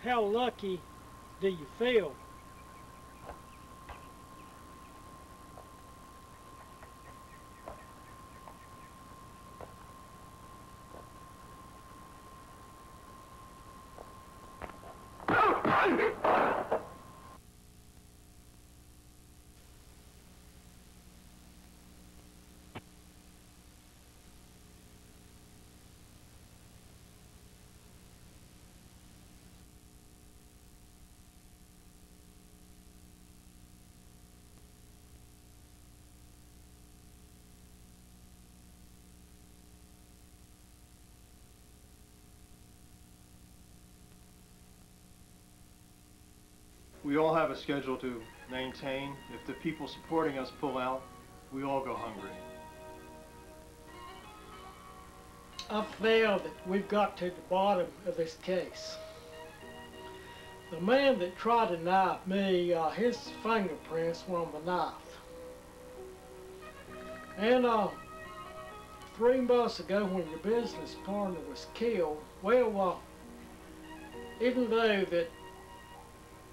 How lucky do you feel? We all have a schedule to maintain. If the people supporting us pull out, we all go hungry. I feel that we've got to the bottom of this case. The man that tried to knife me, his fingerprints were on the knife. And 3 months ago when your business partner was killed, well, even though that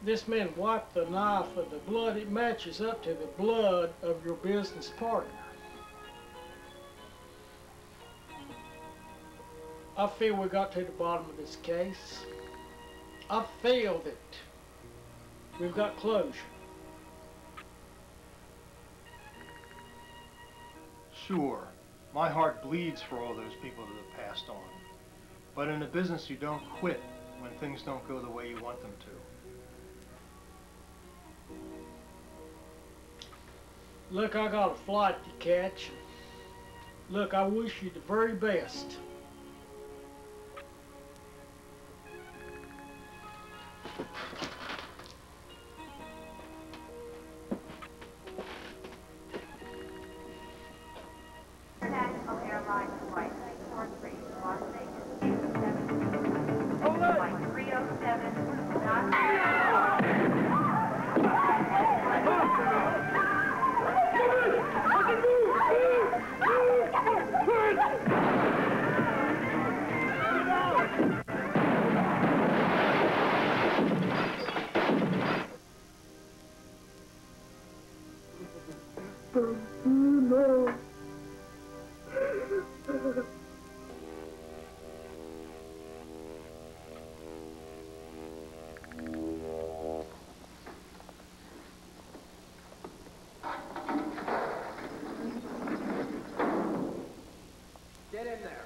this man wiped the knife of the blood, it matches up to the blood of your business partner. I feel we got to the bottom of this case. I feel that we've got closure. Sure, my heart bleeds for all those people that have passed on. But in a business, you don't quit when things don't go the way you want them to. Look, I got a flight to catch. Look, I wish you the very best. International Airlines Flight 343, Las Vegas, Flight 307, not Get in there.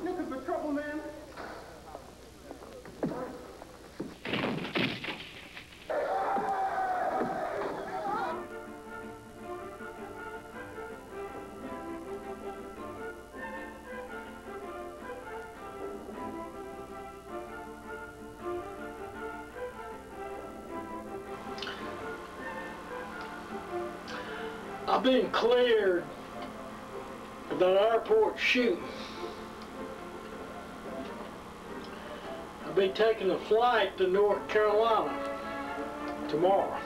Looking for trouble, man? I've been cleared of that airport shooting. I'll be taking a flight to North Carolina tomorrow.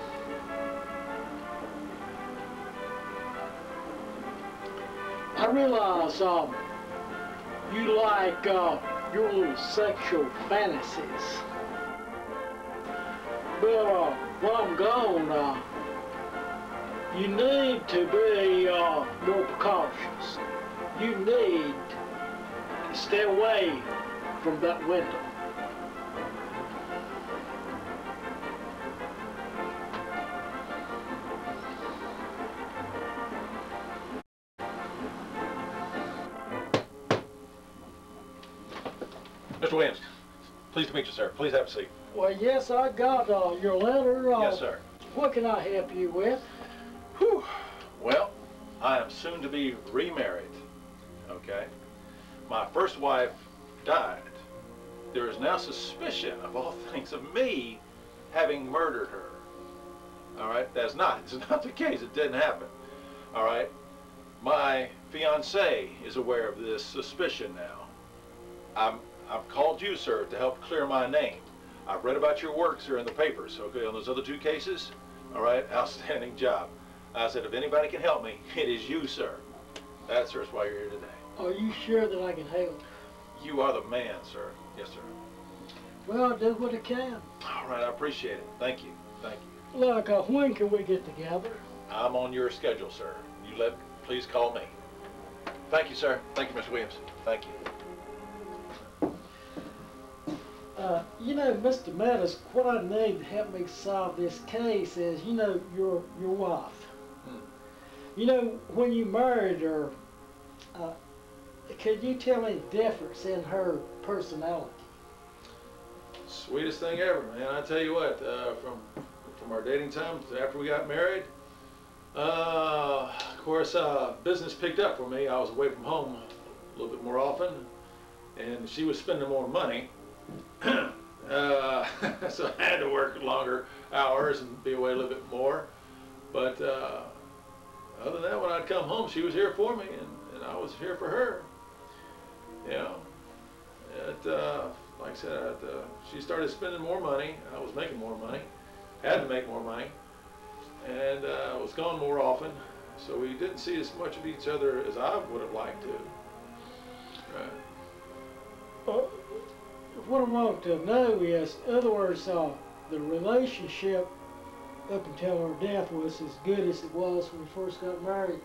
I realize you like your little sexual fantasies. But when I'm gone, you need to be more precautious. You need to stay away from that window. Mr. Williams, pleased to meet you, sir. Please have a seat. Well, yes, I got your letter. Yes, sir. What can I help you with? Whew. Well, I am soon to be remarried, okay? My first wife died. There is now suspicion, of all things, of me having murdered her. All right? It's not the case. It didn't happen. All right? My fiancée is aware of this suspicion now. I've called you, sir, to help clear my name. I've read about your work, sir, in the papers, okay, on those other 2 cases. All right? Outstanding job. I said, if anybody can help me, it is you, sir. That, sir, is why you're here today. Are you sure that I can help? You are the man, sir. Yes, sir. Well, I'll do what I can. All right, I appreciate it. Thank you. Thank you. Look, when can we get together? I'm on your schedule, sir. Please call me. Thank you, sir. Thank you, Mr. Williams. Thank you. You know, Mr. Madison, what I need to help me solve this case is, you know, your wife. You know, when you married her, could you tell me the difference in her personality? Sweetest thing ever, man. I tell you what, from our dating time to after we got married, of course, business picked up for me. I was away from home a little bit more often, and she was spending more money. So I had to work longer hours and be away a little bit more. But other than that, when I'd come home, she was here for me, and I was here for her. You know, like I said, she started spending more money. I was making more money, had to make more money, and was gone more often. So we didn't see as much of each other as I would have liked to. Right. What I want to know is, in other words, the relationship up until her death was as good as it was when we first got married.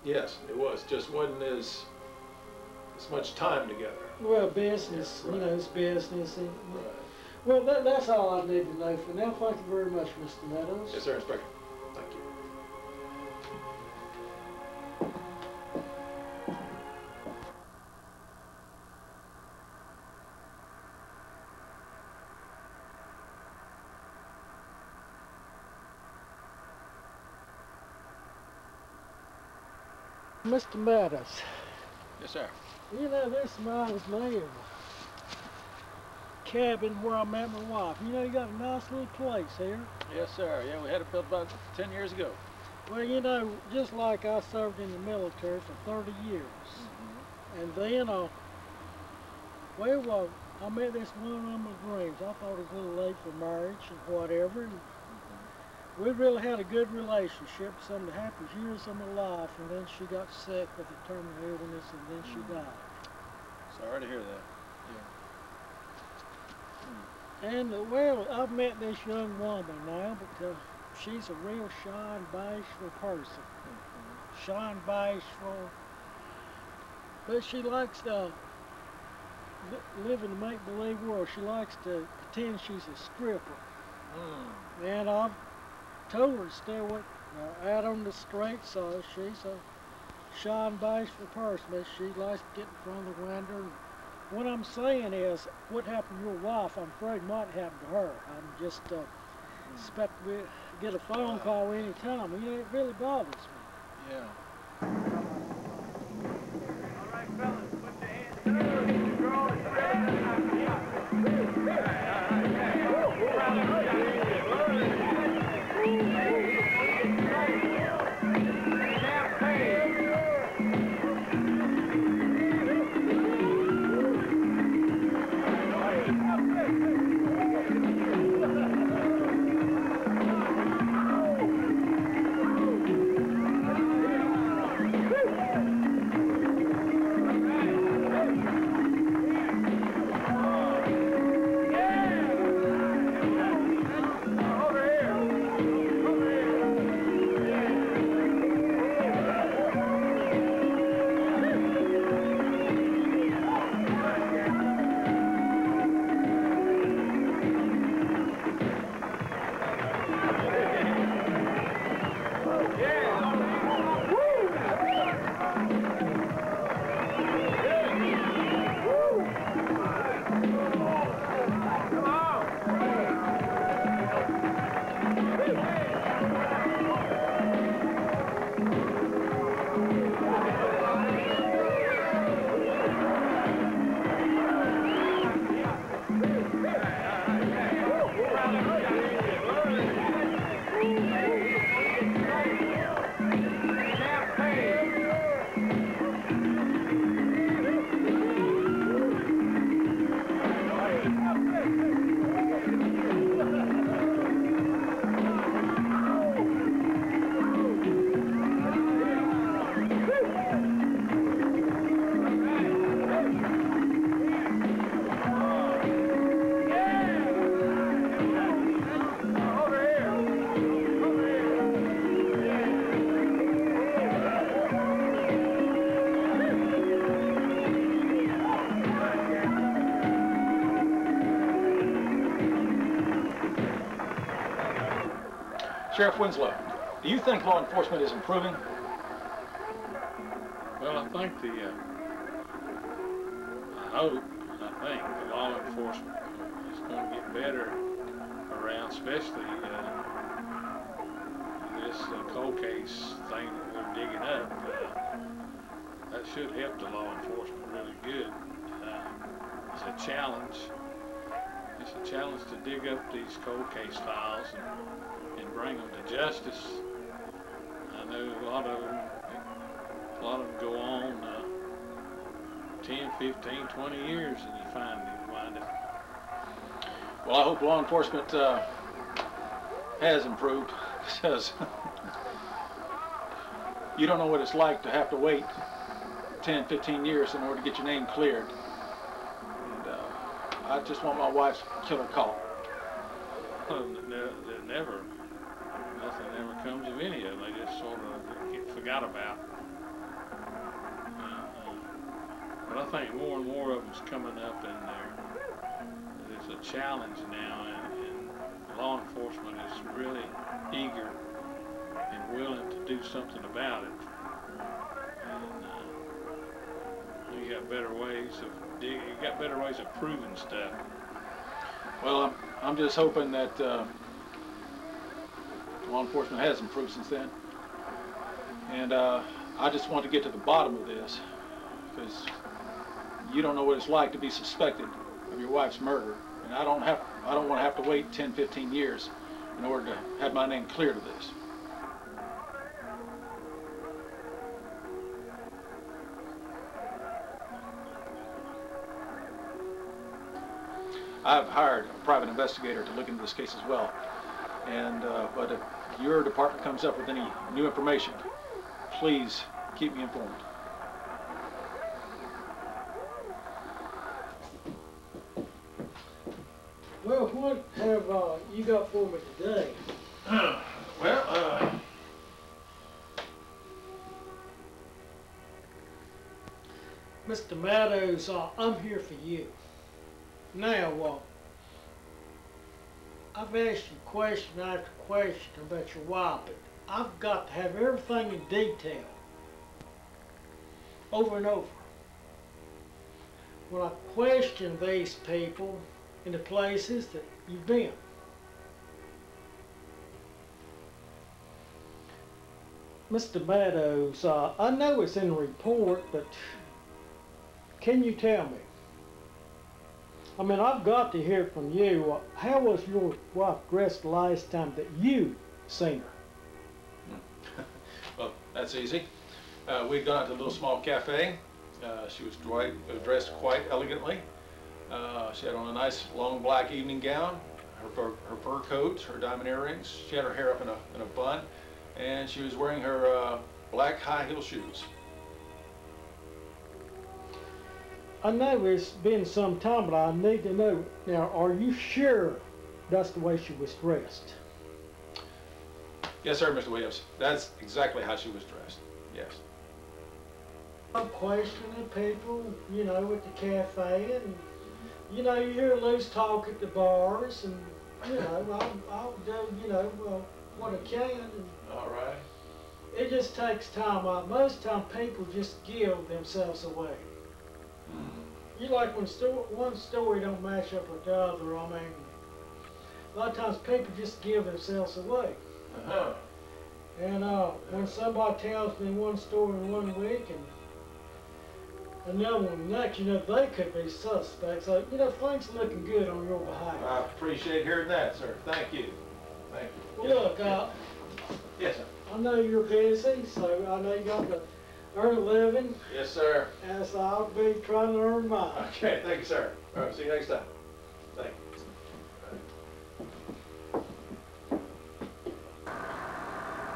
Yes, it was. Just wasn't as much time together. Well, business, Yeah, right. You know, it's business. And, Right. well, that's all I need to know for now. Thank you very much, Mr. Meadows. Yes, sir, Inspector. Thank you. Mr. Meadows, Yes, sir. you know, this reminds me of a cabin where I met my wife. You know, you got a nice little place here. Yes, sir. Yeah, we had it built about 10 years ago. Well, you know, just like I served in the military for 30 years. And then, I met this woman of my dreams. I thought it was a little late for marriage and whatever. And we really had a good relationship, some of the happiest years of my life. And then she got sick with a terminal illness, and then she died. Sorry to hear that. And, well, I've met this young woman now, but she's a real shy and bashful person. Shy and bashful. But she likes to live in a make-believe world. She likes to pretend she's a stripper. And I've told her to stay away, out on the straight side. She's a shy and bashful person, but she likes to get in front of the window. And what I'm saying is, what happened to your wife, I'm afraid might happen to her. I'm just expect we get a phone call any time. You know, it really bothers me. Yeah. All right, fellas, put your hands together. Sheriff Winslow, do you think law enforcement is improving? Well, I think I think the law enforcement is going to get better around, especially this cold case thing that we're digging up. That should help the law enforcement really good. It's a challenge. It's a challenge to dig up these cold case files and bring them to justice. I know a lot of them go on 10, 15, 20 years, and you wind up. Well, I hope law enforcement has improved, because you don't know what it's like to have to wait 10, 15 years in order to get your name cleared. And I just want my wife's killer caught. Nothing ever comes of any of them. They just sort of get forgot about. But I think more and more of them's coming up, and there's a challenge now, and law enforcement is really eager and willing to do something about it. And you got better ways of digging. You got better ways of proving stuff. Well, I'm just hoping that law enforcement has improved since then. And I just want to get to the bottom of this, because you don't know what it's like to be suspected of your wife's murder, and I don't want to have to wait 10, 15 years in order to have my name cleared of this. I've hired a private investigator to look into this case as well, and but if your department comes up with any new information, please keep me informed. Well, what have you got for me today? Mr. Meadows, I'm here for you. Now, I've asked you question after question about your wife, but I've got to have everything in detail, over and over. When I question these people in the places that you've been. Mr. Meadows, I know it's in the report, but can you tell me? I mean, I've got to hear from you. How was your wife dressed the last time that you seen her? Well, that's easy. We'd gone to a little small cafe. She was dressed quite elegantly. She had on a nice long black evening gown, her fur coat, her diamond earrings. She had her hair up in a bun, and she was wearing her black high heel shoes. I know it's been some time, but I need to know, now, are you sure that's the way she was dressed? Yes, sir, Mr. Williams. That's exactly how she was dressed. Yes. I'm questioning people, you know, at the cafe, and, you know, you hear loose talk at the bars, and, you know, I'll do, you know, what I can. And all right. it just takes time. Most time people just give themselves away. You like when one story don't match up with the other. I mean, a lot of times people just give themselves away. Uh-huh. And when somebody tells me one story in 1 week and another one next, you know, they could be suspects. So, you know, things are looking good on your behalf. I appreciate hearing that, sir. Thank you. Thank you. Well, look, yes, sir. I know you're busy, so I know you got to earn a living. Yes, sir. And so I'll be trying to earn mine. Okay, thank you, sir. All right, see you next time. Thank you.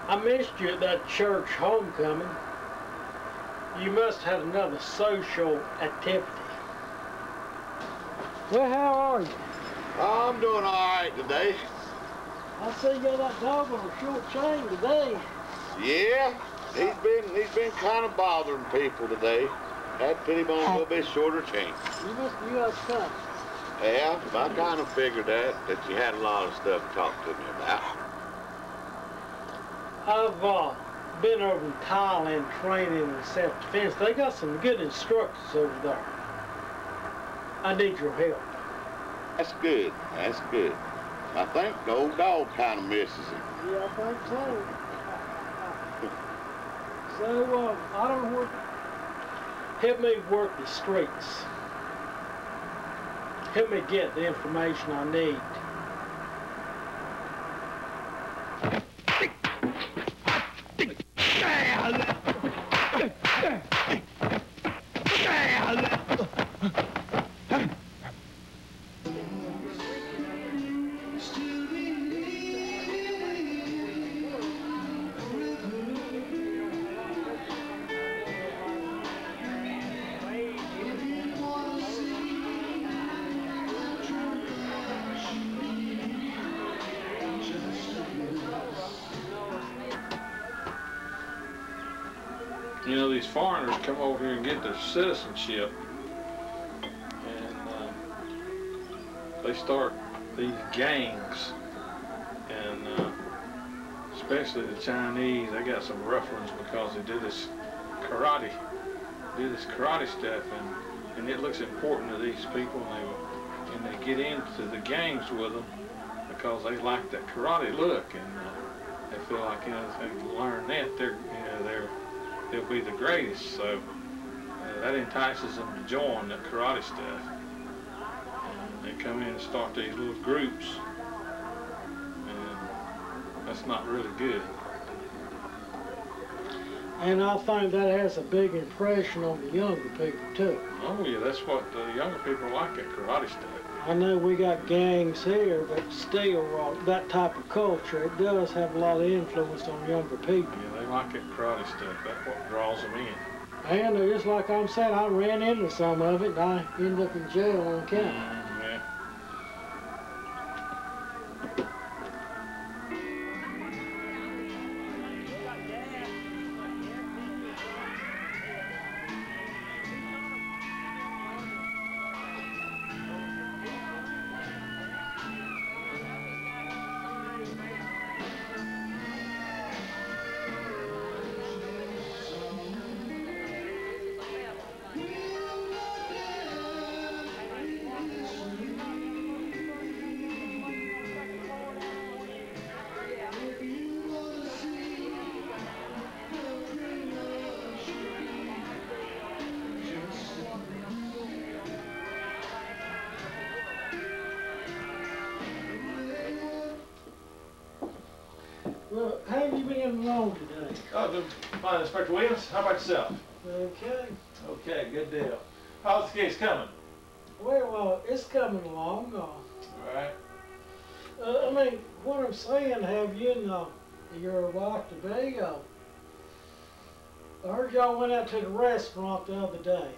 I missed you at that church homecoming. You must have another social activity. Well, how are you? I'm doing all right today. I see you got that dog on a short chain today. Yeah, he's been kind of bothering people today. Had to put him on a little bit shorter chain. You got company. Yeah, I kind of figured that you had a lot of stuff to talk to me about. I've been over in Thailand training in self-defense. They got some good instructors over there. I need your help. That's good. That's good. I think the old dog kind of misses it. Yeah, I think so. So, I don't know what... Help me work the streets. Help me get the information I need. You know, these foreigners come over here and get their citizenship, and they start these gangs, and especially the Chinese, they got some rough ones because they do this karate stuff, and it looks important to these people, and they get into the gangs with them because they like that karate look, and they feel like, you know, if they can learn that, they'll be the greatest. So that entices them to join that karate stuff. And they come in and start these little groups, and that's not really good. And I think that has a big impression on the younger people too. Oh yeah, that's what the younger people like, that karate stuff. I know we got gangs here, but still, that type of culture, it does have a lot of influence on younger people. Yeah, they like that karate stuff. That's what draws them in. And just like I'm saying, I ran into some of it, and I ended up in jail on account. Yeah. Well, how have you been along today? Oh, doing fine, Inspector Williams. How about yourself? Okay. Okay, good deal. How's the case coming? Well, it's coming along. All right. I mean, what I'm saying, have you and your wife to-be, I heard y'all went out to the restaurant the other day.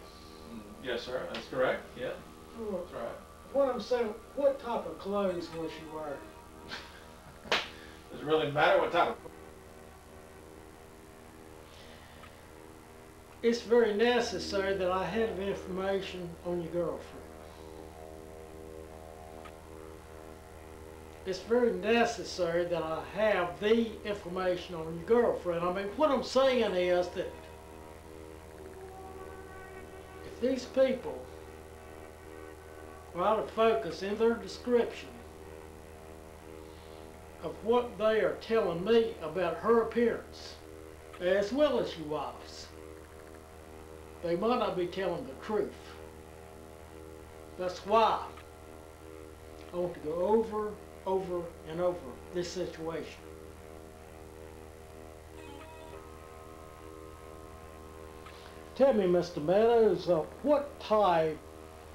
Yes, sir. That's correct. Yeah, Well, that's right. what I'm saying, what type of clothes was she wearing? Does it really matter what type of... It's very necessary that I have information on your girlfriend. It's very necessary that I have the information on your girlfriend. I mean, what I'm saying is that if these people are out of focus in their description of what they are telling me about her appearance, as well as your wife's, they might not be telling the truth. That's why I want to go over and over this situation. Tell me, Mr. Meadows, what type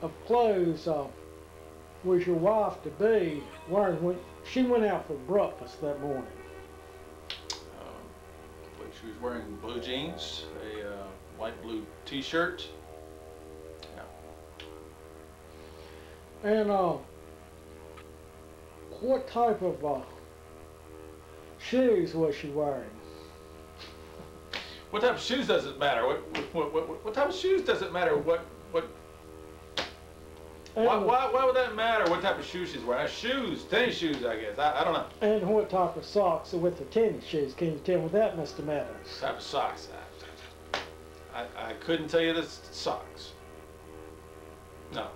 of clothes was your wife to be wearing when she went out for breakfast that morning? I believe she was wearing blue jeans, a light blue t-shirt. Yeah. And what type of shoes was she wearing? What type of shoes doesn't matter? What type of shoes doesn't matter? What? Why would that matter? What type of shoes she's wearing? Shoes, tennis shoes, I guess. I don't know. And what type of socks with the tennis shoes? Can you tell me that, Mr. Madison? Type of socks. I couldn't tell you the socks. No.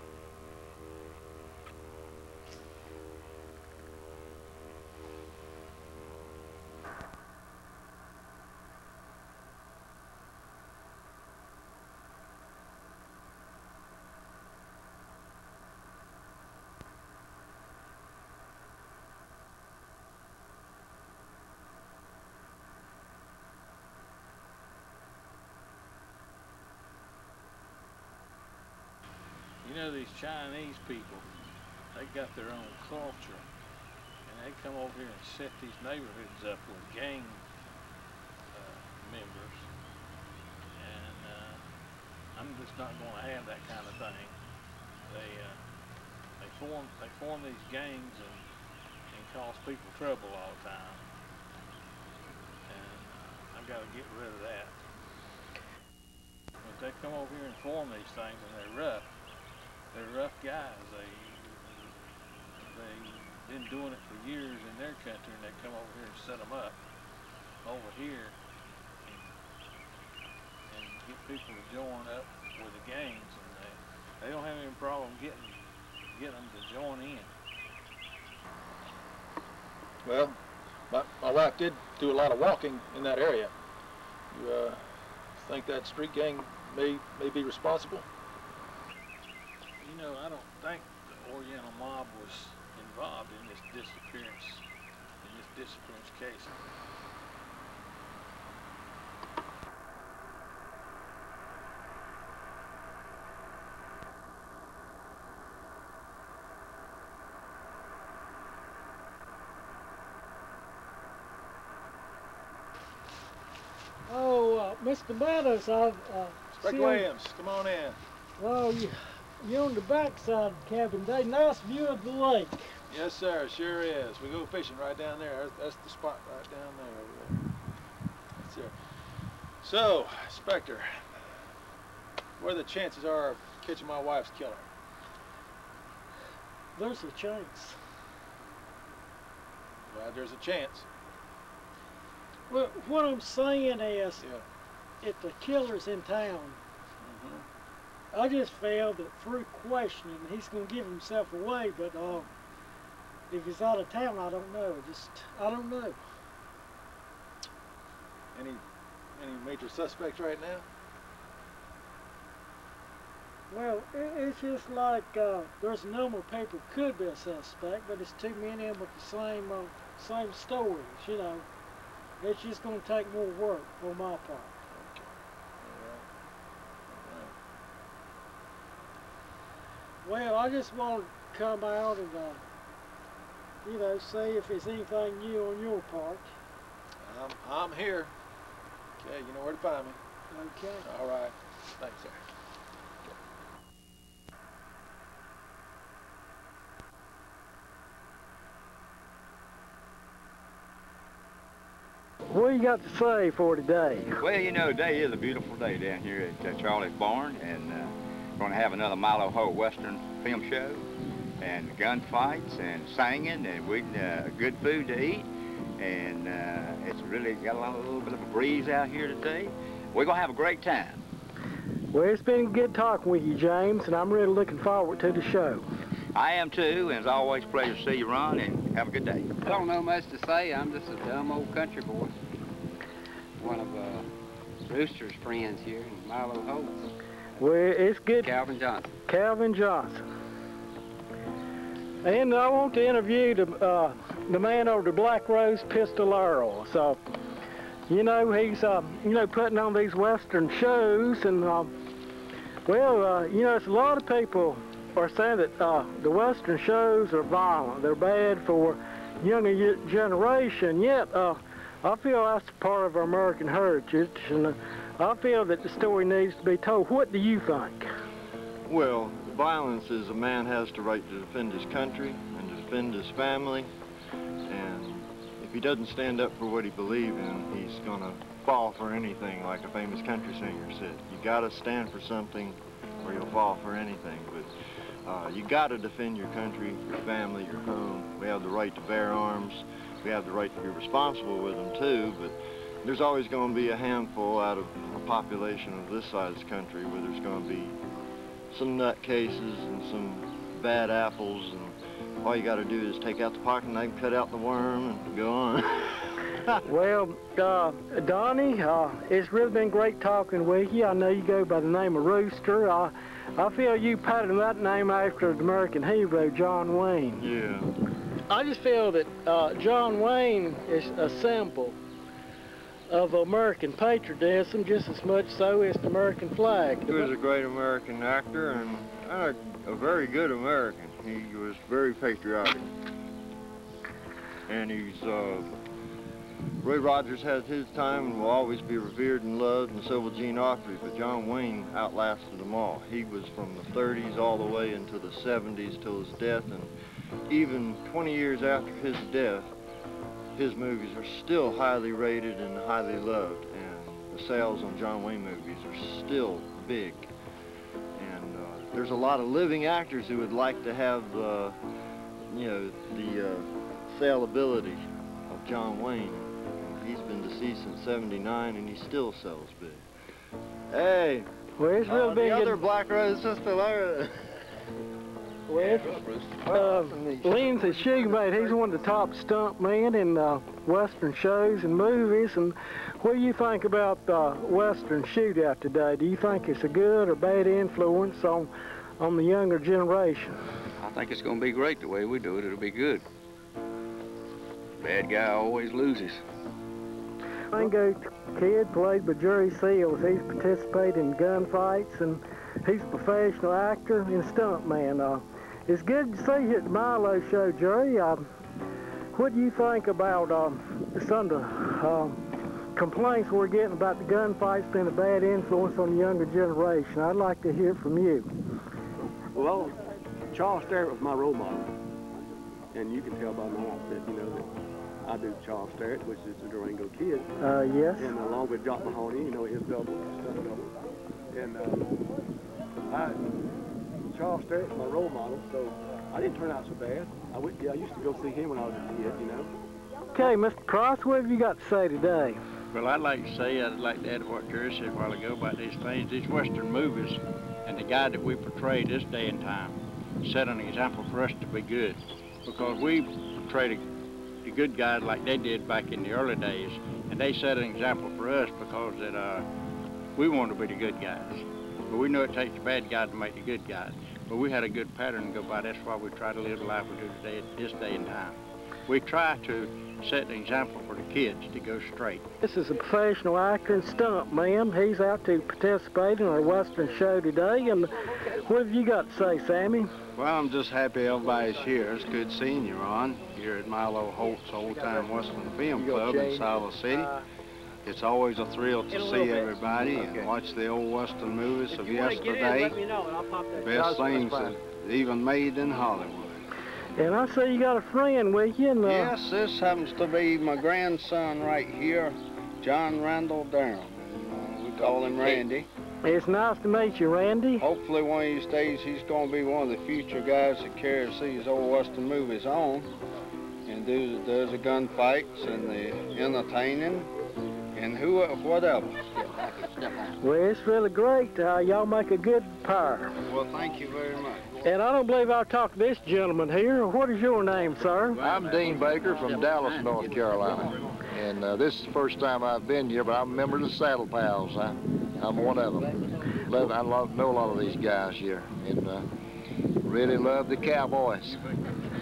You know, these Chinese people, they got their own culture, and they come over here and set these neighborhoods up with gang members, and I'm just not going to have that kind of thing. They form these gangs and cause people trouble all the time, and I've got to get rid of that. If they come over here and form these things and they're rough guys. They've been doing it for years in their country, and they come over here and set them up over here and get people to join up with the gangs, and they don't have any problem getting them to join in. Well, my wife did do a lot of walking in that area. You think that street gang may be responsible? You know, I don't think the Oriental mob was involved in this disappearance case. Oh, Mr. Madison, I've Inspector Williams, come on in. Well, you're on the backside of the cabin today. Nice view of the lake. Yes, sir, sure is. We go fishing right down there. That's the spot right down there over there. That's there. So, Inspector, what are the chances are of catching my wife's killer? There's a chance. Well, there's a chance. Well, what I'm saying is, if the killer's in town, I just felt that through questioning, he's going to give himself away, but if he's out of town, I don't know. I don't know. Any major suspects right now? Well, it's just like there's a number of people could be a suspect, but it's too many of them with the same stories, you know. It's just going to take more work on my part. Well, I just want to come out and, you know, see if there's anything new on your part. I'm here. Okay, you know where to find me. Okay. All right. Thanks, sir. What you got to say for today? Well, you know, today is a beautiful day down here at Charlie's Barn, and we're going to have another Milo Holt Western film show, and gunfights, and singing, and good food to eat, and it's really got a little bit of a breeze out here today. We're going to have a great time. Well, it's been good talking with you, James, and I'm really looking forward to the show. I am too, and it's always a pleasure to see you, Ron, and have a good day. I don't know much to say. I'm just a dumb old country boy. One of Brewster's friends here, Milo Holt. Well, it's good. Calvin Johnson. Calvin Johnson. And I want to interview the man over the Black Rose Pistolero. So, you know, he's, you know, putting on these Western shows, and, well, you know, it's a lot of people are saying that the Western shows are violent. They're bad for younger generation, yet I feel that's part of our American heritage, and I feel that the story needs to be told. What do you think? Well, violence is a man has the right to defend his country and to defend his family, and if he doesn't stand up for what he believes in, he's going to fall for anything, like a famous country singer said. You got to stand for something or you'll fall for anything. But You got to defend your country, your family, your home. We have the right to bear arms. We have the right to be responsible with them too, but there's always going to be a handful out of a population of this side of the country where there's going to be some nutcases and some bad apples, and all you got to do is take out the pocket knife, cut out the worm, and go on. Well, Donnie, it's really been great talking with you. I know you go by the name of Rooster. I feel you patterned that name after the American hero, John Wayne. Yeah. I just feel that John Wayne is a symbol of American patriotism, just as much so as the American flag. He was a great American actor and a very good American. He was very patriotic. And he's, Roy Rogers had his time and will always be revered and loved, and so will Gene Autry, but John Wayne outlasted them all. He was from the 30s all the way into the 70s till his death, and even 20 years after his death, his movies are still highly rated and highly loved, and the sales on John Wayne movies are still big. And there's a lot of living actors who would like to have, you know, the saleability of John Wayne. He's been deceased since '79, and he still sells big. Hey, where's real big? The other Black Rose sister, Laura. Lynn's a shoemate. He's one of the top stunt men in Western shows and movies. And what do you think about the Western shootout today? Do you think it's a good or bad influence on the younger generation? I think it's going to be great the way we do it. It'll be good. Bad guy always loses. Rango Kid played by Jerry Seals. He's participated in gunfights, and he's a professional actor and stuntman. It's good to see you at the Milo Show, Jerry. What do you think about some of the complaints we're getting about the gunfights being a bad influence on the younger generation? I'd like to hear from you. Well, Charles Sterrett was my role model, and you can tell by my outfit, you know, that I do Charles Sterrett, which is the Durango Kid. Yes. And along with Jock Mahoney, you know, his double, stunt double. And Charles Sterrett's my role model, so I didn't turn out so bad. I used to go see him when I was a kid, you know. Okay, Mr. Cross, what have you got to say today? Well, I'd like to add what Jerry said a while ago about these things, these Western movies, and the guy that we portray this day and time set an example for us to be good, because we portrayed the good guys like they did back in the early days, and they set an example for us because that we want to be the good guys. But we know it takes the bad guys to make the good guys. But we had a good pattern to go by. That's why we try to live the life we do today, this day and time. We try to set an example for the kids to go straight. This is a professional actor and stunt man. He's out to participate in our Western show today. And what have you got to say, Sammy? Well, I'm just happy everybody's here. It's good seeing you, Ron, here at Milo Holt's Old Time Western Film Club in Siler City. It's always a thrill to see everybody and watch the old Western movies of yesterday. The best things that even made in Hollywood. And I see you got a friend with you. And, yes, this happens to be my grandson right here, John Randall Durham. We call him Randy. It's nice to meet you, Randy. Hopefully one of these days he's going to be one of the future guys that carries these old Western movies on and does the gunfights and the entertaining and whatever. Well, it's really great. Y'all make a good pair. Well, thank you very much. And I don't believe I'll talk to this gentleman here. What is your name, sir? I'm Dean Baker from Dallas, North Carolina. And this is the first time I've been here, but I'm a member of the Saddle Pals. I'm one of them. I know a lot of these guys here, and really love the cowboys.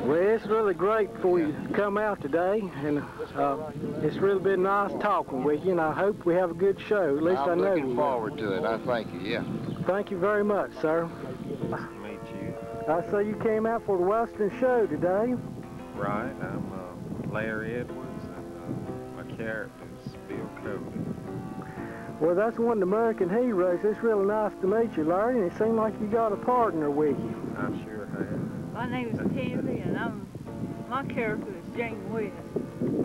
Well, it's really great for you to come out today, and it's really been nice talking with you, and I hope we have a good show. At least I know. I'm looking forward to it. I thank you, yeah. Thank you very much, sir. Nice to meet you. I see you came out for the Western show today. Right. I'm Larry Edwards, and my character is Bill Cody. Well, that's one of the American heroes. It's really nice to meet you, Larry, and it seemed like you got a partner with you. I sure have. My name is Tammy, and my character is Jane West.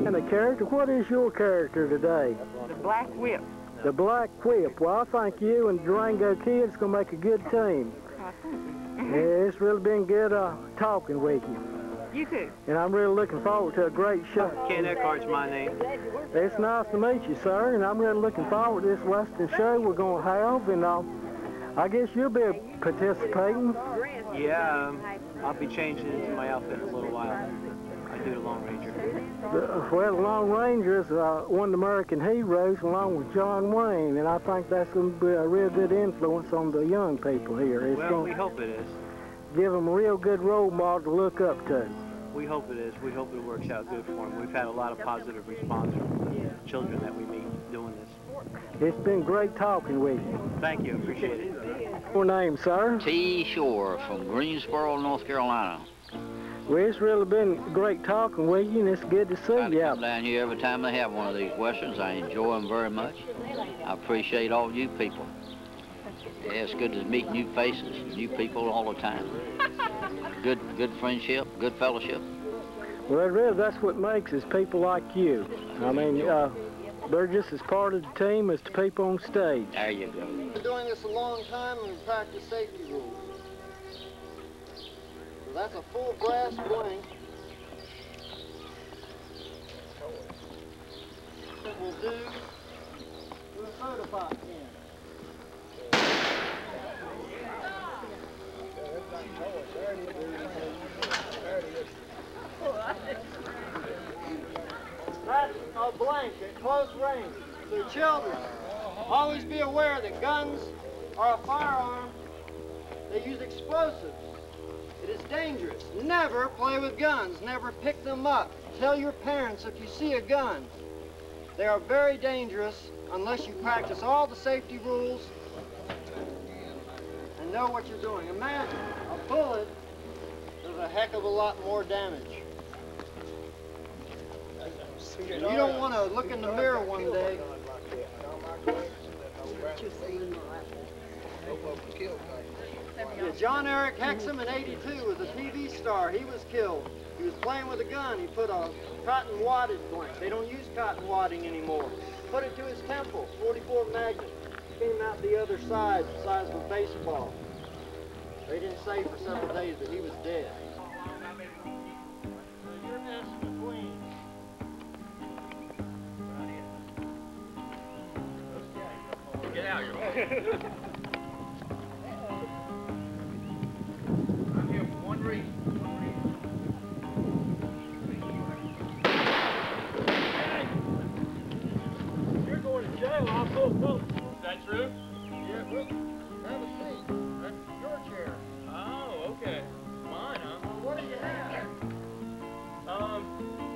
And the character, what is your character today? The Black Whip. The Black Whip. Well, I think you and Durango Kid's going to make a good team. Yeah, it's really been good talking with you. You too. And I'm really looking forward to a great show. Ken Eckhart's my name. It's nice to meet you, sir, and I'm really looking forward to this Western show we're going to have, and I guess you'll be participating. Yeah, I'll be changing into my outfit in a little while. I do the Lone Ranger. Well, the Lone Ranger is one of the American heroes along with John Wayne, and I think that's going to be a real good influence on the young people here. It's Well, we hope it is. Give them a real good role model to look up to. We hope it is. We hope it works out good for them. We've had a lot of positive response from the children that we meet doing this. It's been great talking with you. Thank you. Appreciate it. Your name, sir? T. Shore from Greensboro, North Carolina. Well, it's really been great talking with you, and it's good to see you. I come down here every time they have one of these westerns. I enjoy them very much. I appreciate all you people. Yeah, it's good to meet new faces, new people all the time. Good friendship, good fellowship. Well, really, that's what makes us people like you. I mean, they're just as part of the team as the people on stage. There you go. We've been doing this a long time and we practice safety rules. So that's a full brass blank. That will do with a soda pop can. That's a blank at close range. So children, always be aware that guns are a firearm. They use explosives. It is dangerous. Never play with guns. Never pick them up. Tell your parents if you see a gun. They are very dangerous unless you practice all the safety rules and know what you're doing. Imagine a bullet does a heck of a lot more damage. And you don't want to look in the mirror one day. Yeah, John Eric Hexham in '82 was a TV star. He was killed. He was playing with a gun. He put a cotton wadded blank. They don't use cotton wadding anymore. Put it to his temple, 44 Magnum. Came out the other side, the size of a baseball. They didn't say for several days that he was dead. Get out here. I'm here for one reason. You're going to jail. I'll pull bullets. Is that true? Yeah, well, have a seat. That's your chair. Oh, okay. Mine, huh? Well, what do you have?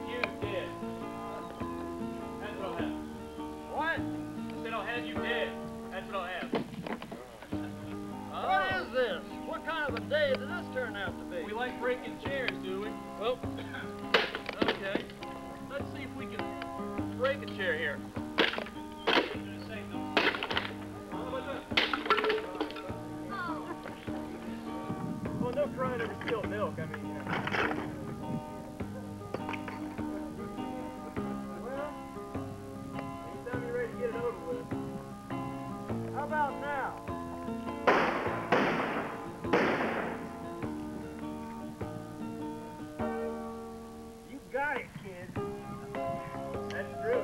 You dead. That's what I'll have. What? I said I'll have you dead. That's what I'll have. What is this? What kind of a day did this turn out to be? We like breaking chairs, do we? Well, okay. Let's see if we can break a chair here. Well, no crying over spilled milk. I mean, Well, anytime you're ready to get it over with. How about now? You got it, kid. That's true.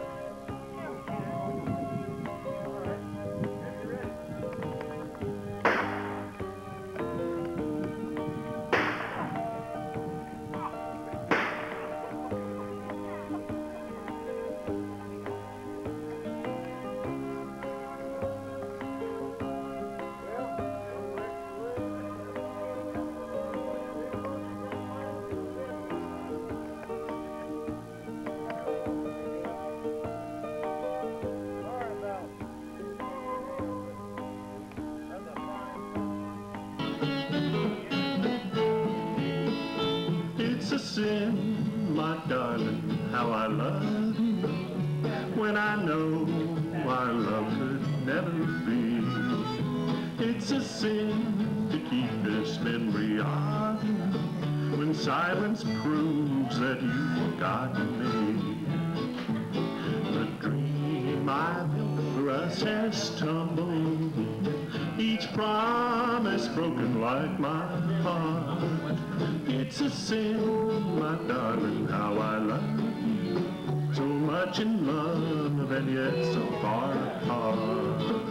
It's a sin, my darling, how I love you, when I know our love could never be. It's a sin to keep this memory of you, when silence proves that you've forgotten me. The dream I built for us has tumbled, each promise broken like my apart. It's a sin, my darling, how I love you. So much in love and yet so far apart.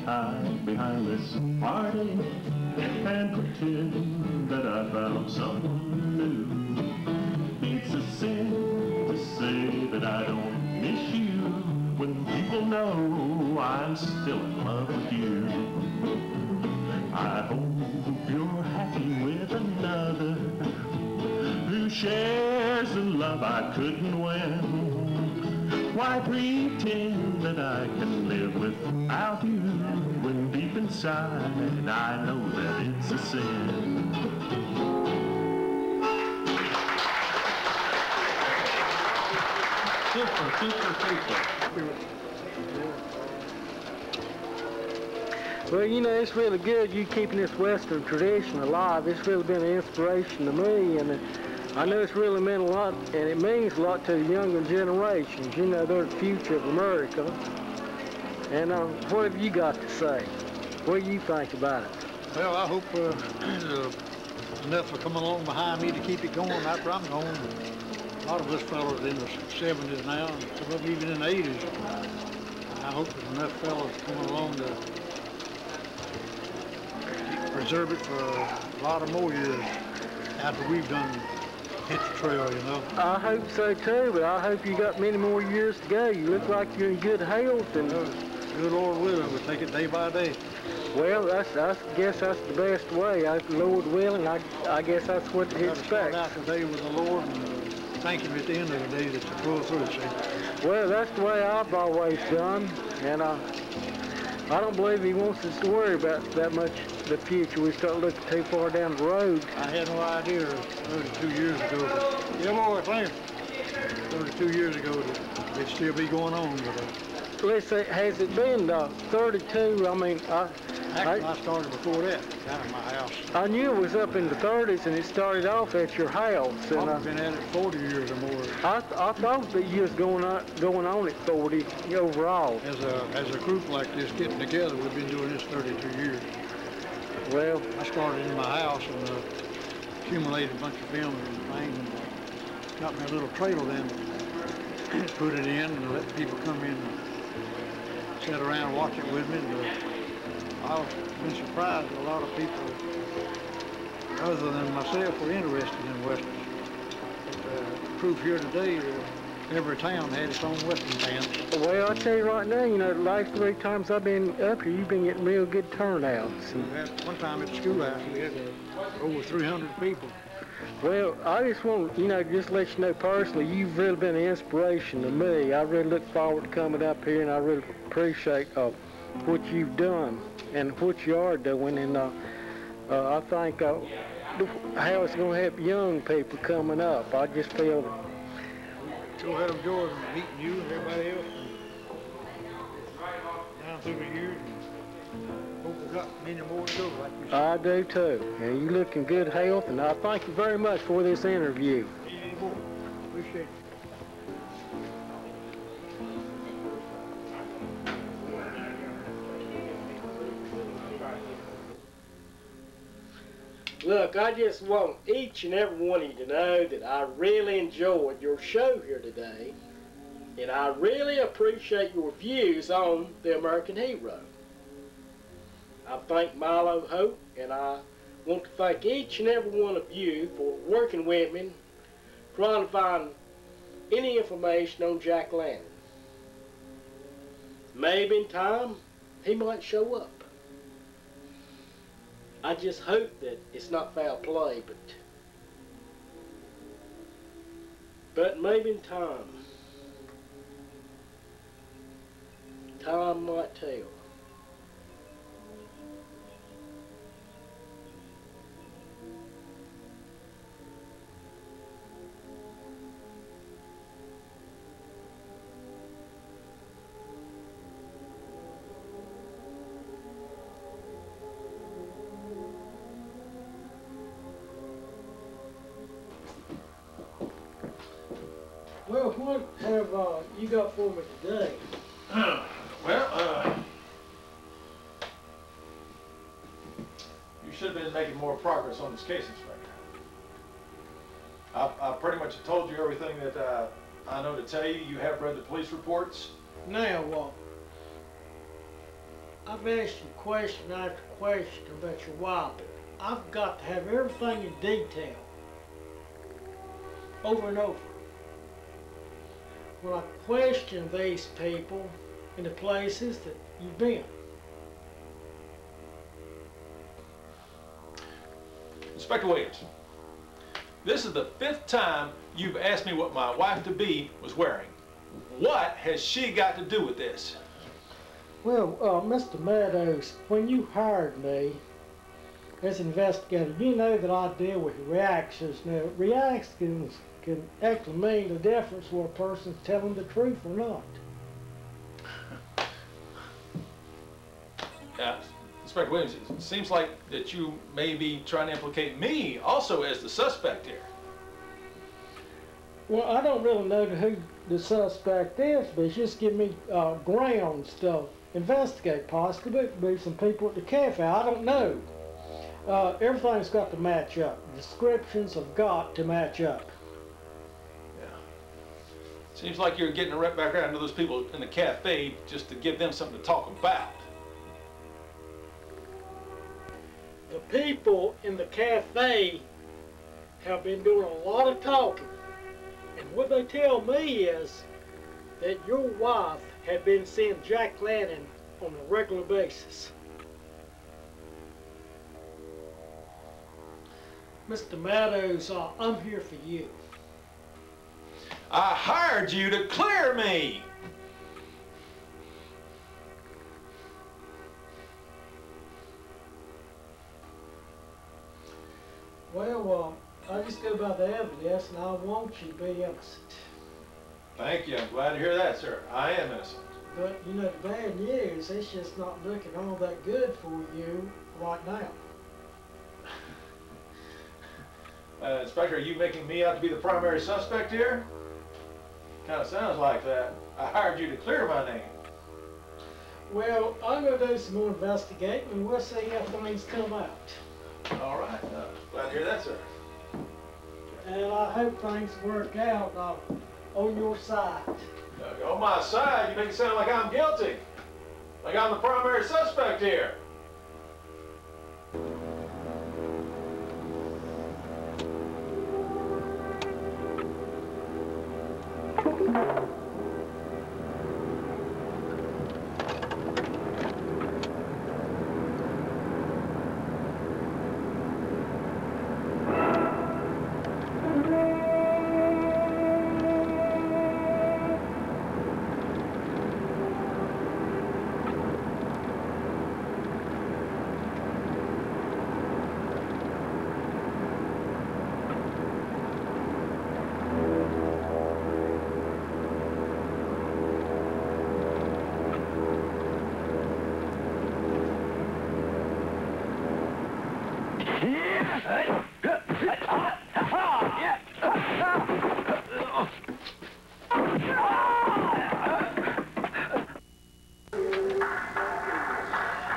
Hide behind this party and pretend that I found someone new. It's a sin to say that I don't miss you when people know I'm still in love with you. I hope you're happy with another who shares the love I couldn't win. Why pretend that I can live without you when deep inside I know that it's a sin? Super. Well, you know, it's really good you keeping this Western tradition alive. It's really been an inspiration to me, and I know it's really meant a lot, and it means a lot to the younger generations. You know, they're the future of America. And what have you got to say? What do you think about it? Well, I hope enough will come along behind me to keep it going after I'm gone. A lot of us fellows in the 70s now, and some of them even in the 80s. I hope there's enough fellows coming along to preserve it for a lot of more years after we've done hit the trail, you know. I hope so too, but I hope you got many more years to go. You look like you're in good health, and good Lord willing, we'll take it day by day. Well, I guess that's the best way. Lord willing, I guess that's what it expects. Start out the day with the Lord and thank Him at the end of the day that you pull through, see. Well, that's the way I've always done, and I don't believe He wants us to worry about that much the future. We start looking too far down the road. I had no idea 32 years ago that, yeah, boy, thank you. 32 years ago that it'd still be going on. But, let's say, has it been 32? I mean, actually, I started before that, down at my house. I knew it was up in the 30s, and it started off at your house. And I've been at it 40 years or more. I thought that you was going on at 40 overall. As a group like this getting together, we've been doing this 32 years. Well, I started in my house and accumulated a bunch of film and things, and got me a little trailer then, put it in and let people come in and sit around and watch it with me. And, I've been surprised that a lot of people, other than myself, were interested in Westerns. Proof here today, every town had its own Western band. Well, I'll tell you right now, you know, the last 3 times I've been up here, you've been getting real good turnouts. We had one time at the schoolhouse, we had over 300 people. Well, I just want to, you know, just let you know personally, you've really been an inspiration to me. I really look forward to coming up here, and I really appreciate what you've done and what you are doing. And I think how it's going to help young people coming up. I just feel So I have enjoyed meeting you and everybody else down through the years. Hope we've got many more to go, like you said. I do too. And you look in good health, and I thank you very much for this interview. Appreciate it. Look, I just want each and every one of you to know that I really enjoyed your show here today, and I really appreciate your views on the American hero. I thank Milo Holt, and I want to thank each and every one of you for working with me, trying to find any information on Jack Lannon. Maybe in time, he might show up. I just hope that it's not foul play, but maybe in time. how I might tell. Well, what have you got for me today? Well, you should have been making more progress on this case, Inspector. I pretty much told you everything that I know to tell you. You have read the police reports. Now, I've asked you question after question about your wife, but I've got to have everything in detail, over and over. When I question these people in the places that you've been. Inspector Williams, this is the 5th time you've asked me what my wife-to-be was wearing. What has she got to do with this? Well, Mr. Meadows, when you hired me as investigator, you know that I deal with reactions. Now, reactions can actually mean the difference where a person's telling the truth or not. Inspector Williams, it seems like that you may be trying to implicate me also as the suspect here. Well, I don't really know who the suspect is, but it's just give me grounds to investigate. Possibly it could be some people at the cafe. I don't know. Everything's got to match up. Descriptions have got to match up. Seems like you're getting right back around to those people in the cafe just to give them something to talk about. The people in the cafe have been doing a lot of talking. And what they tell me is that your wife had been seeing Jack Lannon on a regular basis. Mr. Meadows, I'm here for you. I hired you to clear me. Well, I just go by the evidence, and I want you to be innocent. Thank you. I'm glad to hear that, sir. I am innocent. But, you know, the bad news, it's just not looking all that good for you right now. Inspector, are you making me out to be the primary suspect here? Kind of sounds like that. I hired you to clear my name. Well, I'm going to do some more investigating, and we'll see how things come out. All right. Glad to hear that, sir. And I hope things work out on your side. On my side? You make it sound like I'm guilty. Like I'm the primary suspect here.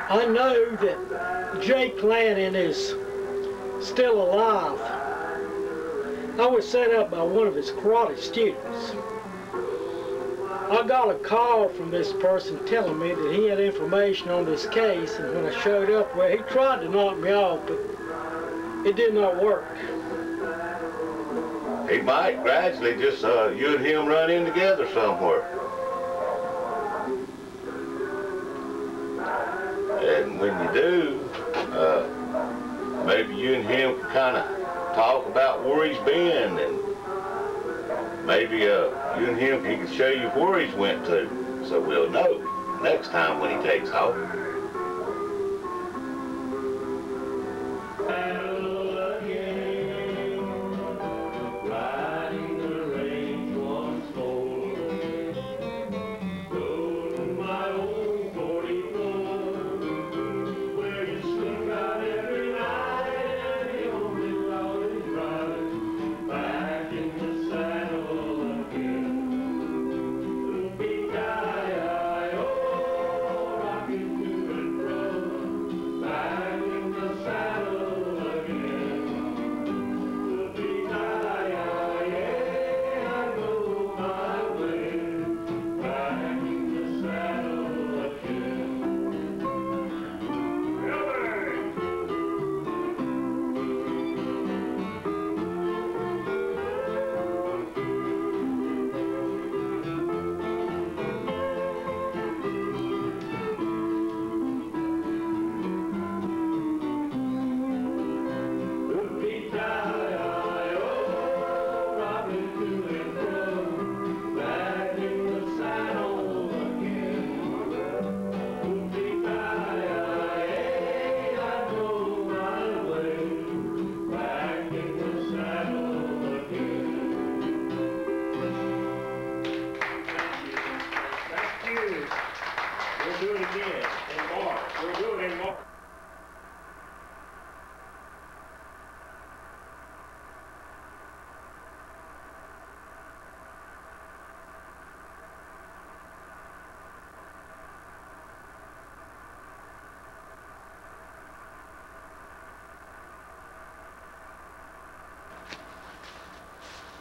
I know that Jake Lannon is still alive. I was set up by one of his karate students. I got a call from this person telling me that he had information on this case, and when I showed up, well, he tried to knock me off, but it did not work. He might gradually just, you and him run in together somewhere. And when you do, maybe you and him can kind of talk about where he's been, and maybe you and him, he can show you where he's went to, so we'll know. next time when he takes off.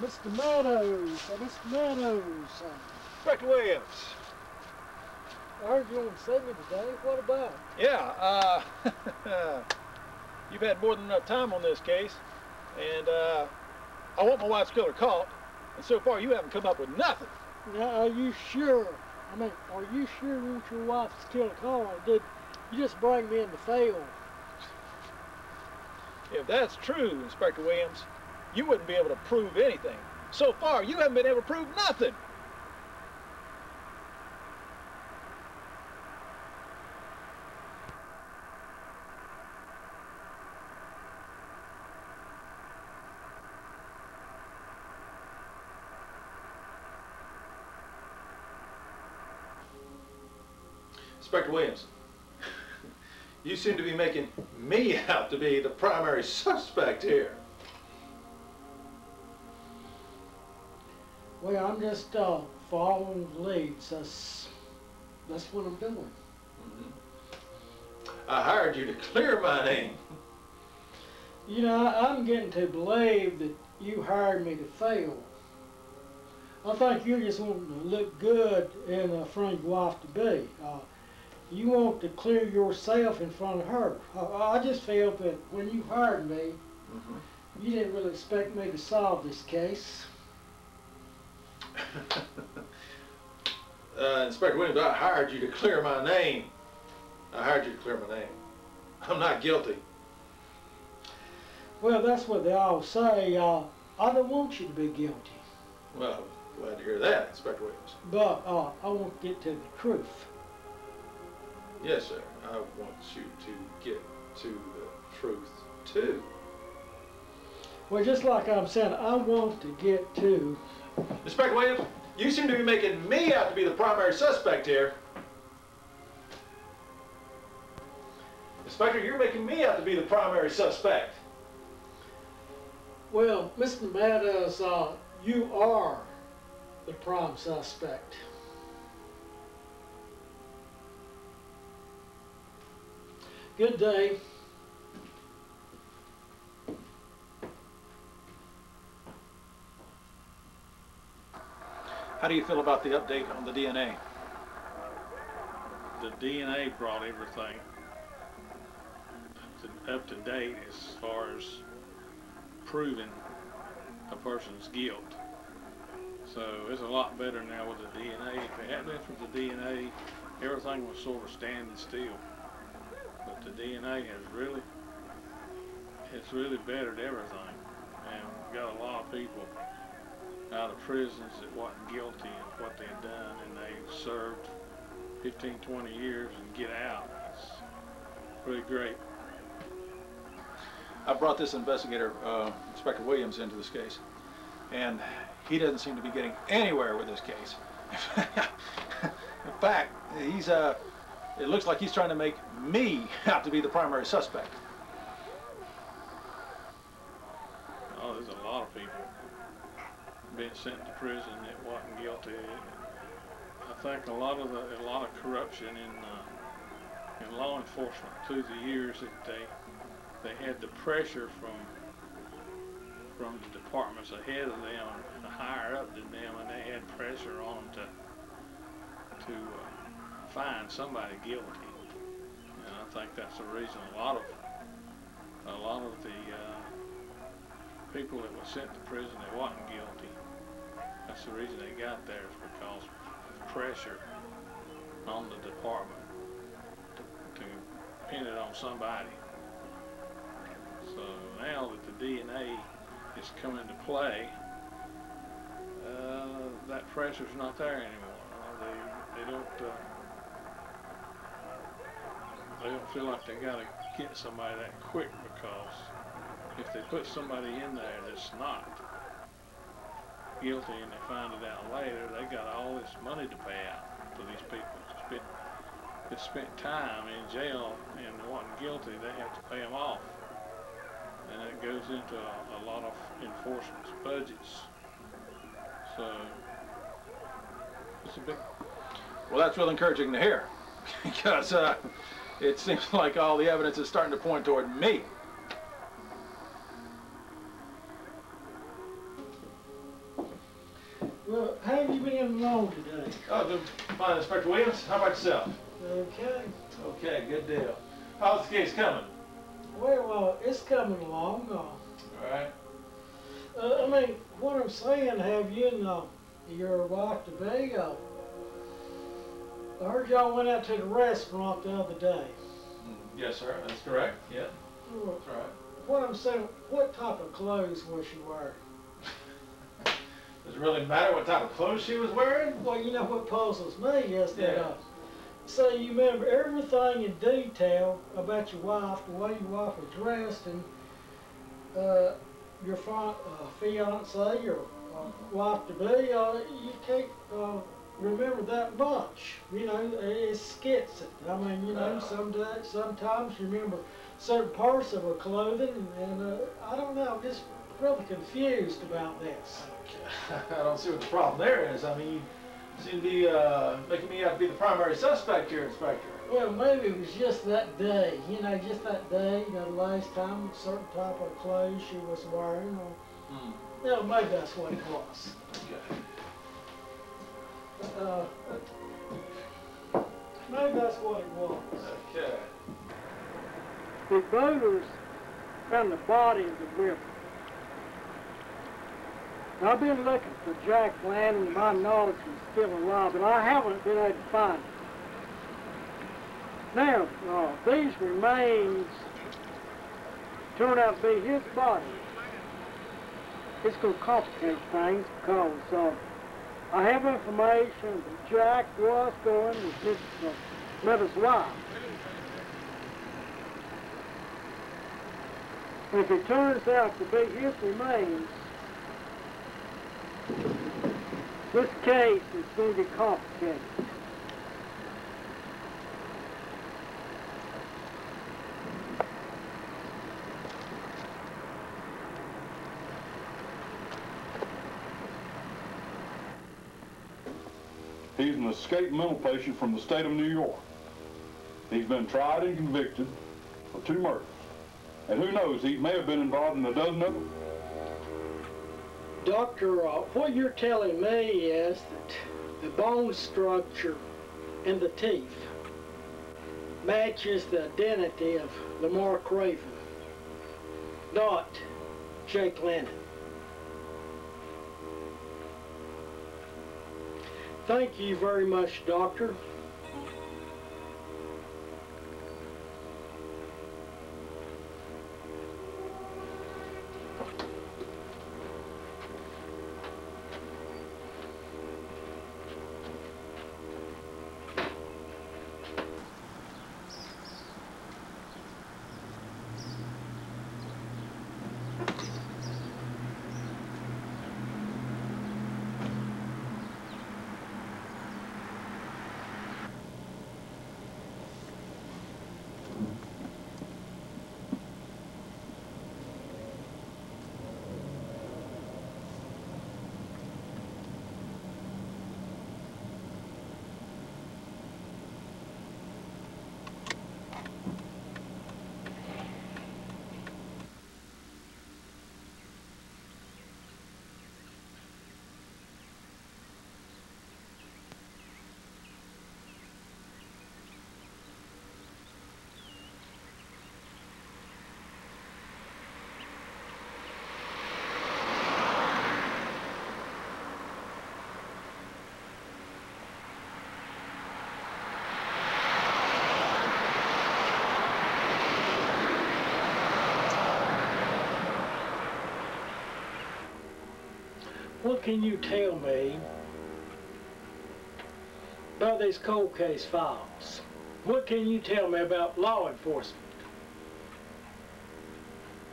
Mr. Meadows, Mr. Meadows. Inspector Williams. I heard you want to see me today. What about? Yeah, you've had more than enough time on this case, and I want my wife's killer caught, and so far you haven't come up with nothing. Now, are you sure? I mean, are you sure you want your wife's killer caught, or did you just bring me in to fail? If that's true, Inspector Williams, you wouldn't be able to prove anything. So far, you haven't been able to prove nothing. Inspector Williams, you seem to be making me out to be the primary suspect here. Well, I'm just following the leads. That's what I'm doing. I hired you to clear my name. You know, I'm getting to believe that you hired me to fail. I think you're just wanting to look good in front of your wife to be. You want to clear yourself in front of her. I just feel that when you hired me, you didn't really expect me to solve this case. Inspector Williams, I hired you to clear my name. I hired you to clear my name. I'm not guilty. Well, that's what they all say. I don't want you to be guilty. Well, glad to hear that, Inspector Williams. But I want to get to the truth. Yes, sir. I want you to get to the truth, too. Well, just like I'm saying, I want to get to... Inspector Williams, you seem to be making me out to be the primary suspect here. Inspector, you're making me out to be the primary suspect. Well, Mr. Meadows, you are the prime suspect. Good day. How do you feel about the update on the DNA? The DNA brought everything up to date as far as proving a person's guilt. So it's a lot better now with the DNA. If it hadn't been for the DNA, everything was sort of standing still. But the DNA it's really bettered everything. And we've got a lot of people out of prisons that wasn't guilty of what they'd done, and they served 15, 20 years and get out. It's really great. I brought this investigator, Inspector Williams, into this case, and he doesn't seem to be getting anywhere with this case. In fact, he's it looks like he's trying to make me out to be the primary suspect. Oh, there's a lot of people being sent to prison that wasn't guilty. I think a lot of corruption in law enforcement through the years that they had the pressure from the departments ahead of them and higher up than them, and they had pressure on them to find somebody guilty. And I think that's the reason a lot of the people that were sent to prison that wasn't guilty, that's the reason they got there, is because of pressure on the department to pin it on somebody. So now that the DNA is coming into play, that pressure's not there anymore. They don't feel like they gotta get somebody that quick, because if they put somebody in there that's not guilty and they find it out later, they got all this money to pay out to these people that spent time in jail and wasn't guilty. They have to pay them off, and it goes into a lot of enforcement's budgets. So it's a big. Well, that's real encouraging to hear, because it seems like all the evidence is starting to point toward me. Well, how have you been along today? Oh, doing fine, Inspector Williams. How about yourself? Okay. Okay, good deal. How's the case coming? Well, it's coming along. All right. I mean, what I'm saying, have you and your wife to be? I heard y'all went out to the restaurant the other day. Yes, sir. That's correct. Yeah. That's right. What I'm saying, what type of clothes was she wearing? Does it really matter what type of clothes she was wearing? Well, you know what puzzles me is that, so you remember everything in detail about your wife, the way your wife was dressed, and your fiance or wife-to-be, you can't remember that much. You know, it's skits. I mean, you know, sometimes you remember certain parts of her clothing, and I don't know, I'm just really confused about this. I don't see what the problem there is. I mean, you seem to be making me have to be the primary suspect here, Inspector. Well, maybe it was just that day, you know, the last time, a certain type of clothes she was wearing, or, you know, maybe that's what it was. Maybe that's what it was. Okay. The voters found the body of the river. I've been looking for Jack Lanning, and my knowledge he's still alive, but I haven't been able to find him. Now, these remains turn out to be his body. It's going to complicate things because I have information that Jack was going with his mother's wife. If it turns out to be his remains, this case is going to be complicated. He's an escaped mental patient from the state of New York. He's been tried and convicted for 2 murders. And who knows, he may have been involved in a dozen of them. Doctor, what you're telling me is that the bone structure and the teeth matches the identity of Lamar Craven, not Jake Lanning. Thank you very much, Doctor. what can you tell me about these cold case files? What can you tell me about law enforcement?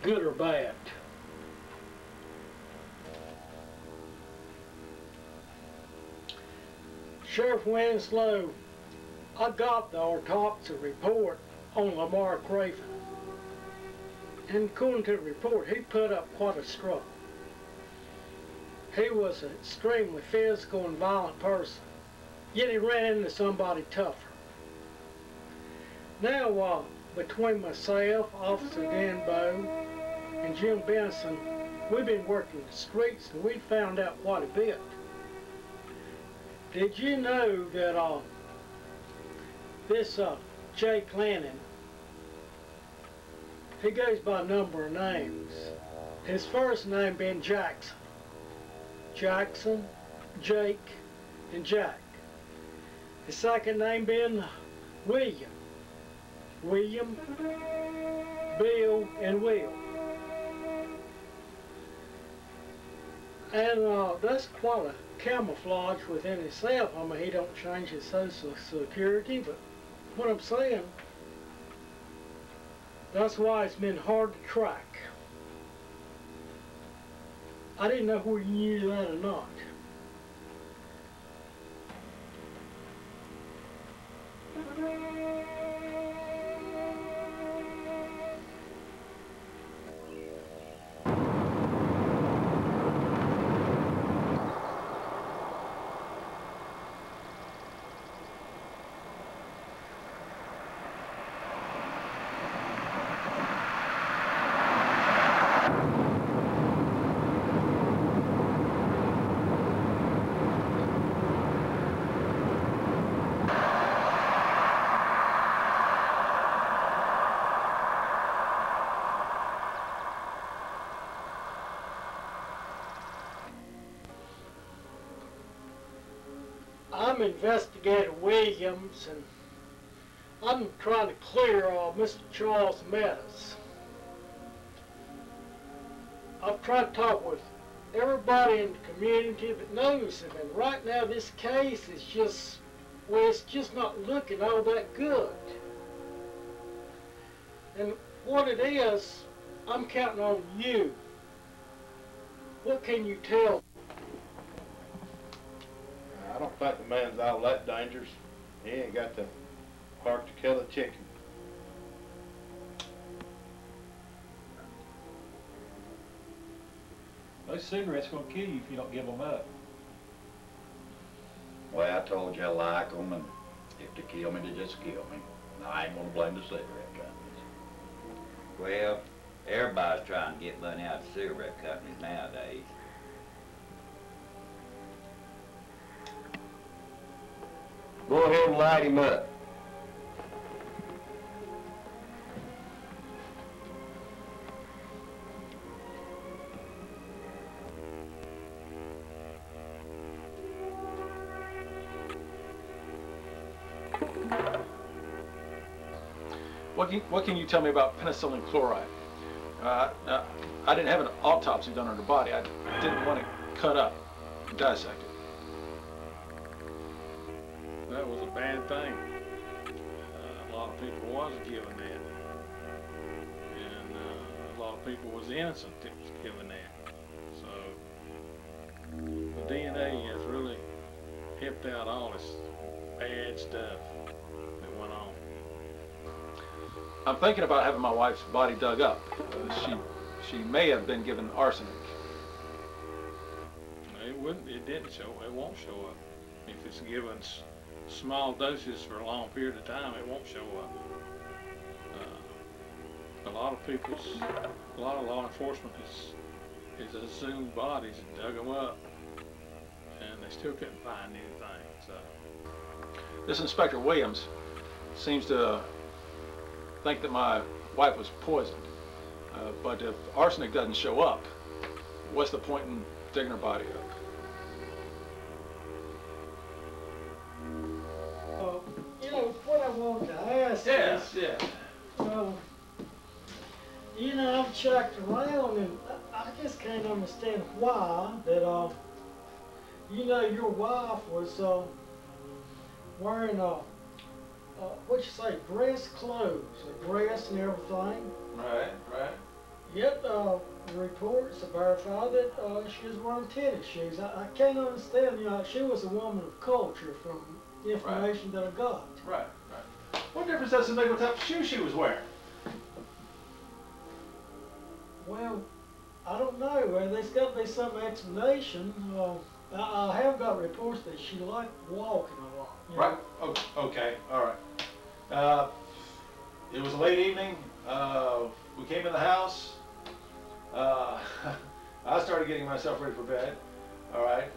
Good or bad? Sheriff Winslow, I got the autopsy report on Lamar Craven. And according to the report, he put up quite a struggle. He was an extremely physical and violent person, yet he ran into somebody tougher. Now, between myself, Officer Denbo, and Jim Benson, we've been working the streets and we found out quite a bit. Did you know that this Jake Lannon, he goes by a number of names. His first name being Jackson. Jackson, Jake, and Jack. His second name being William. William, Bill, and Will. And that's quite a camouflage within itself. I mean, he don't change his social security, but what I'm saying, that's why it's been hard to track. I didn't know whether you knew that or not. I'm Investigator Williams, and I'm trying to clear Mr. Charles Madison. I've tried to talk with everybody in the community that knows him, and right now this case is just, well, it's just not looking all that good. And what it is, I'm counting on you. What can you tell? I don't think the man's all that dangerous. He ain't got the heart to kill a chicken. Those cigarettes gonna kill you if you don't give them up. Well, I told you I like them, and if they kill me, they just kill me. I ain't gonna blame the cigarette companies. Well, everybody's trying to get money out of cigarette companies nowadays. Go ahead and light him up. What can you tell me about penicillin chloride? I didn't have an autopsy done on her body. I didn't want it cut up and dissected. That was a bad thing. A lot of people was given that. And a lot of people was innocent that was given that. So the DNA has really helped out all this bad stuff that went on. I'm thinking about having my wife's body dug up. She may have been given arsenic. It didn't show, it won't show up. If it's given small doses for a long period of time, it won't show up. A lot of law enforcement has assumed bodies and dug them up, and they still couldn't find anything. So This Inspector Williams seems to think that my wife was poisoned. But if arsenic doesn't show up, what's the point in digging her body up? You know, what I want to ask is, you know, I've checked around and I just can't understand why that you know, your wife was wearing what you say, dress clothes, a dress and everything. Right, right. Yet reports verify that she was wearing tennis shoes. I can't understand, you know, she was a woman of culture from the information that I got. Right, right. What difference does it make what type of shoes she was wearing? Well, I don't know. There's got to be some explanation. I have got reports that she liked walking a lot. You know? Right. Oh, okay. All right. It was a late evening. We came in the house. I started getting myself ready for bed. All right.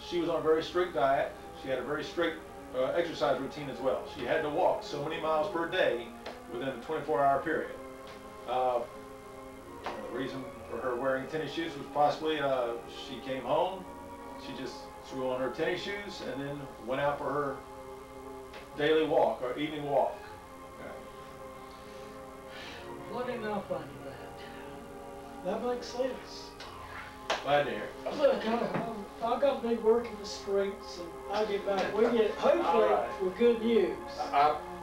She was on a very strict diet. She had a very strict exercise routine as well. She had to walk so many miles per day within a 24-hour period. The reason for her wearing tennis shoes was possibly she came home, she just threw on her tennis shoes and then went out for her daily walk or evening walk. What did I think of that? That makes sense. Glad to hear. Look, I got to be working the streets, and I'll get back. We get hopefully with good news.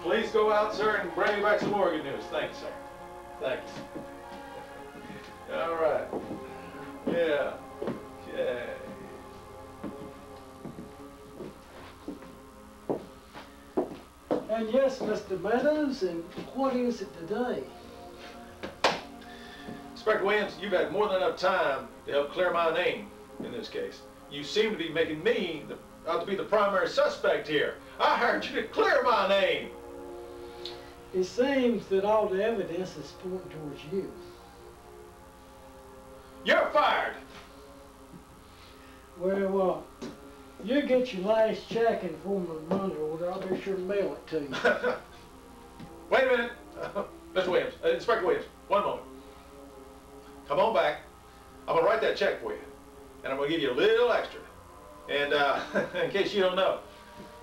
Please go out, sir, and bring me back some more good news. Thank you, sir. Thank you. All right. Yeah. Okay. And yes, Mr. Meadows, and what is it today? Inspector Williams, you've had more than enough time to help clear my name in this case. You seem to be making me out to be the primary suspect here. I hired you to clear my name. It seems that all the evidence is pointing towards you. You're fired. Well, you get your last check in the form of a money order. I'll be sure to mail it to you. Wait a minute. Mr. Williams, Inspector Williams, one moment. Come on back. I'm going to write that check for you. And I'm going to give you a little extra. And in case you don't know,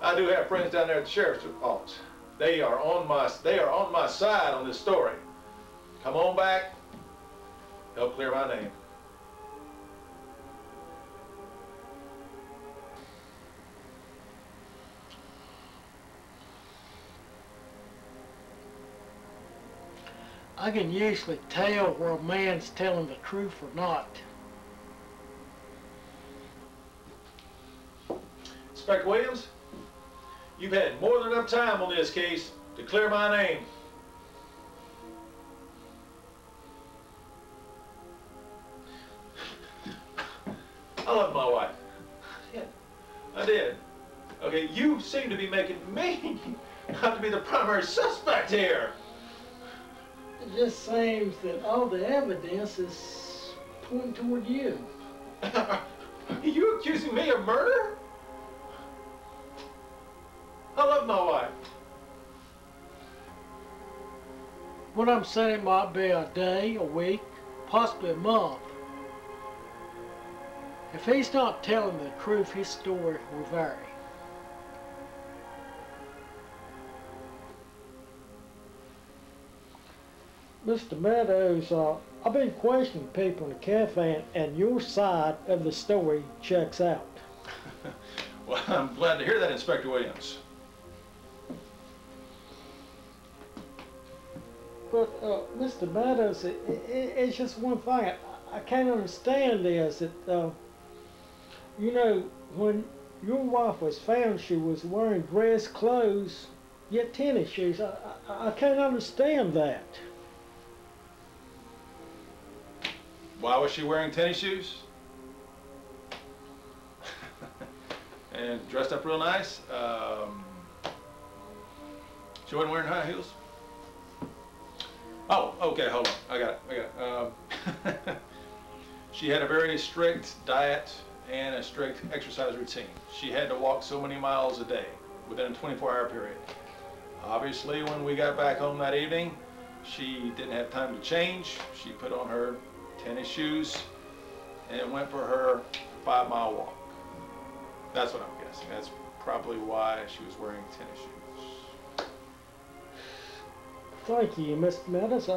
I do have friends down there at the sheriff's office. They are on my side on this story. Come on back. Help clear my name. I can usually tell where a man's telling the truth or not. Inspector Williams, you've had more than enough time on this case to clear my name. I love my wife. Yeah, I did. Okay, you seem to be making me out to be the primary suspect here. It just seems that all the evidence is pointing toward you. Are you accusing me of murder? I love my wife. What I'm saying might be a day, a week, possibly a month. If he's not telling the truth, his story will vary. Mr. Meadows, I've been questioning people in the cafe, and your side of the story checks out. Well, I'm glad to hear that, Inspector Williams. But, Mr. Meadows, it's just one thing I can't understand is that, you know, when your wife was found, she was wearing dress clothes, yet tennis shoes. I can't understand that. Why was she wearing tennis shoes? And dressed up real nice. She wasn't wearing high heels? Oh, okay, hold on. I got it. She had a very strict diet and a strict exercise routine. She had to walk so many miles a day within a 24-hour period. Obviously, when we got back home that evening, she didn't have time to change. She put on her tennis shoes and went for her 5-mile walk. That's what I'm guessing. That's probably why she was wearing tennis shoes. Thank you, Mr. Meadows.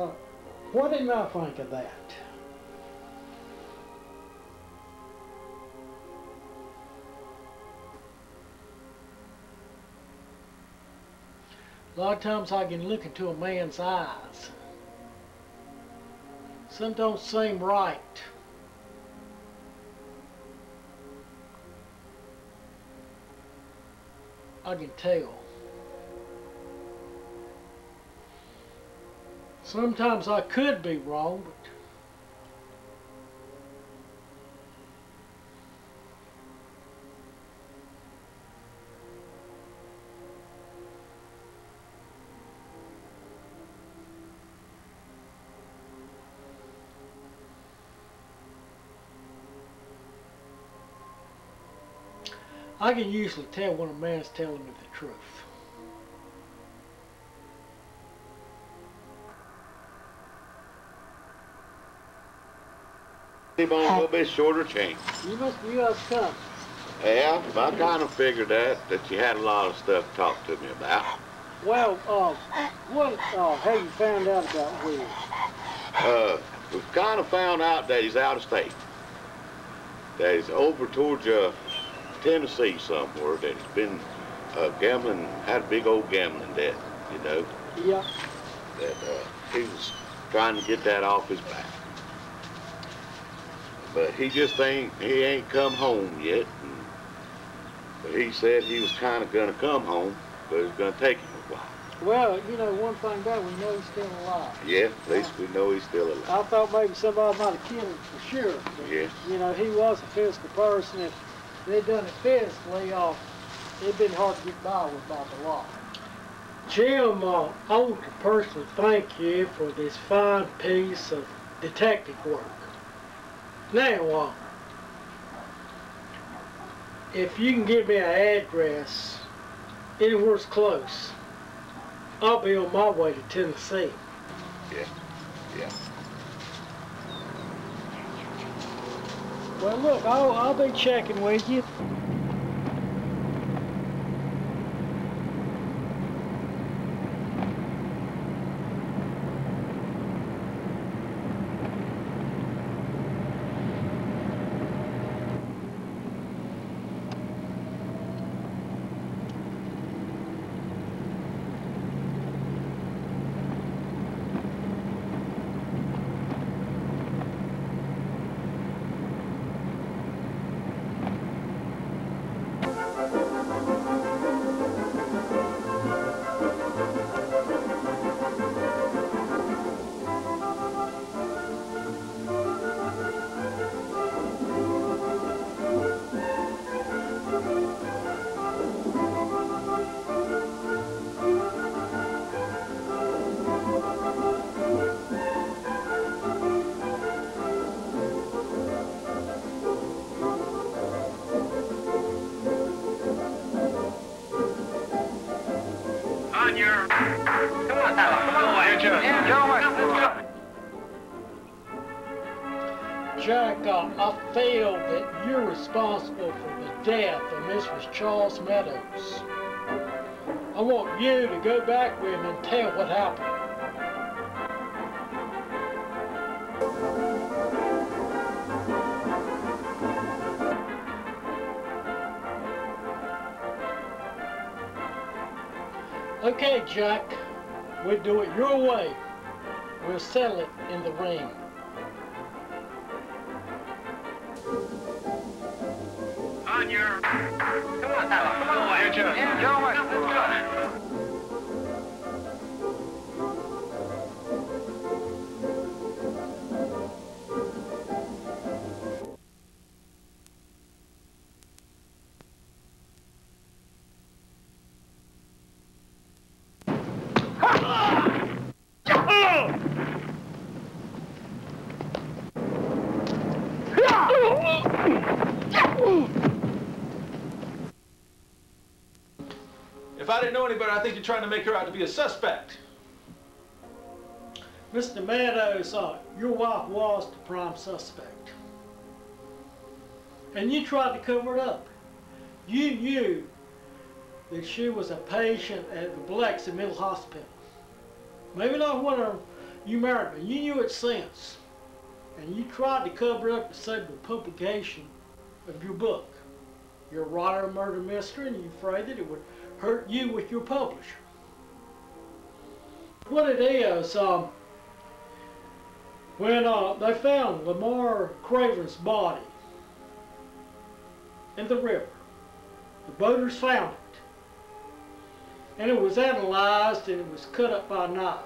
What did I think of that? A lot of times I can look into a man's eyes. Some don't seem right. I can tell. Sometimes I could be wrong, but I can usually tell when a man's telling me the truth. Keep on a little bit shorter chain. You must be up come. Yeah, I kind of figured that you had a lot of stuff to talk to me about. Well, what have you found out about Will? We've kind of found out that he's out of state. That he's over towards Tennessee somewhere, that he's been gambling, had a big old gambling debt, you know. Yeah. That he was trying to get that off his back. But he ain't come home yet. But he said he was kind of going to come home, but it's going to take him a while. Well, you know, one thing about it, we know he's still alive. Yeah, at least we know he's still alive. I thought maybe somebody might have killed him for sure. But, yeah. You know, he was a physical person. If they'd done it physically, it'd been hard to get by with by the law. Jim, I want to personally thank you for this fine piece of detective work. Now, if you can give me an address anywhere close, I'll be on my way to Tennessee. Yeah. Well, look, I'll be checking with you. Jack, I feel that you're responsible for the death of Mrs. Charles Meadows. I want you to go back with him and tell what happened. Okay, Jack, we'll do it your way. We'll settle it in the ring. On your... Come on, Jack. Let's go. If I didn't know any better, I think you're trying to make her out to be a suspect. Mr. Meadows, your wife was the prime suspect. And you tried to cover it up. You knew that she was a patient at the Biloxi Mental Hospital. Maybe not when you married her, you knew it since. And you tried to cover it up to save the publication of your book. You're a writer of murder mystery, and you're afraid that it would hurt you with your publisher. What it is, when they found Lamar Craven's body in the river, the boaters found it, and it was analyzed and it was cut up by a knife.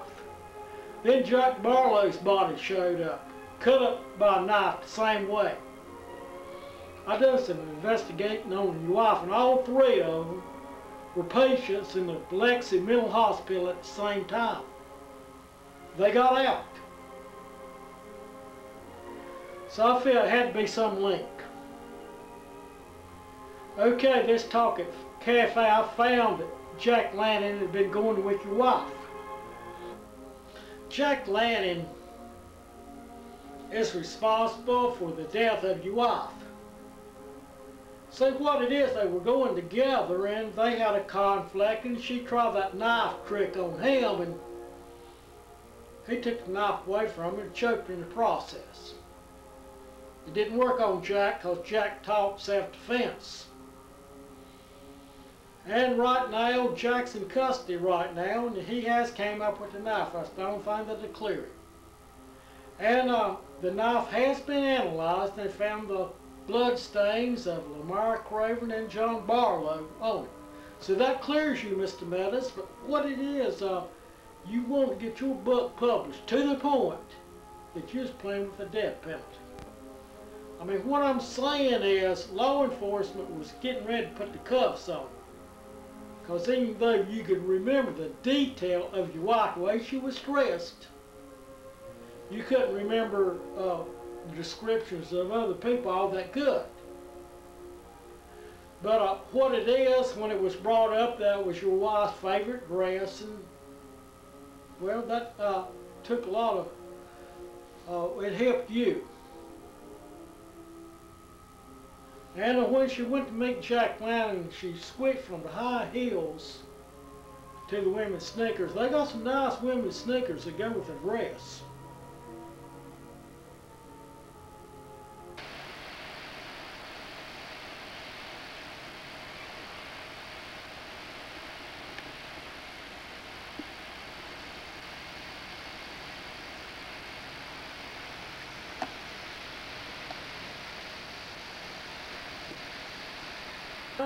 Then Jack Barlow's body showed up, cut up by a knife the same way. I done some investigating on your wife, and all three of them were patients in the Biloxi Mental Hospital at the same time. They got out. So I feel it had to be some link. Okay, this talk at cafe, I found that Jack Lanning had been going with your wife. Jack Lanning is responsible for the death of your wife. So what it is, they were going together and they had a conflict, and she tried that knife trick on him, and he took the knife away from her and choked her in the process. It didn't work on Jack because Jack taught self-defense. And right now, Jack's in custody right now, and he has came up with the knife. That's the only thing that'll clear it. And the knife has been analyzed, and they found the blood stains of Lamar Craven and John Barlow on it. So that clears you, Mr. Meadows. But what it is, you want to get your book published to the point that you're playing with the death penalty. I mean, what I'm saying is law enforcement was getting ready to put the cuffs on. Because even though you could remember the detail of your wife, the way she was dressed, you couldn't remember the descriptions of other people all that good. But what it is, when it was brought up that was your wife's favorite dress, and well, that took a lot of, it helped you. And when she went to meet Jack Lanning, she switched from the high heels to the women's sneakers. They got some nice women's sneakers that go with the dress.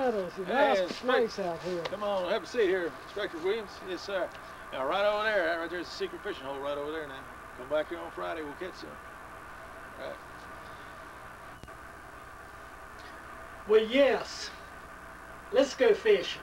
It's a nice place out here. Come on, have a seat here, Inspector Williams. Yes, sir. Now, right over there, right there's a secret fishing hole right over there now. Come back here on Friday, we'll catch some. Right. Well, yes. Let's go fishing.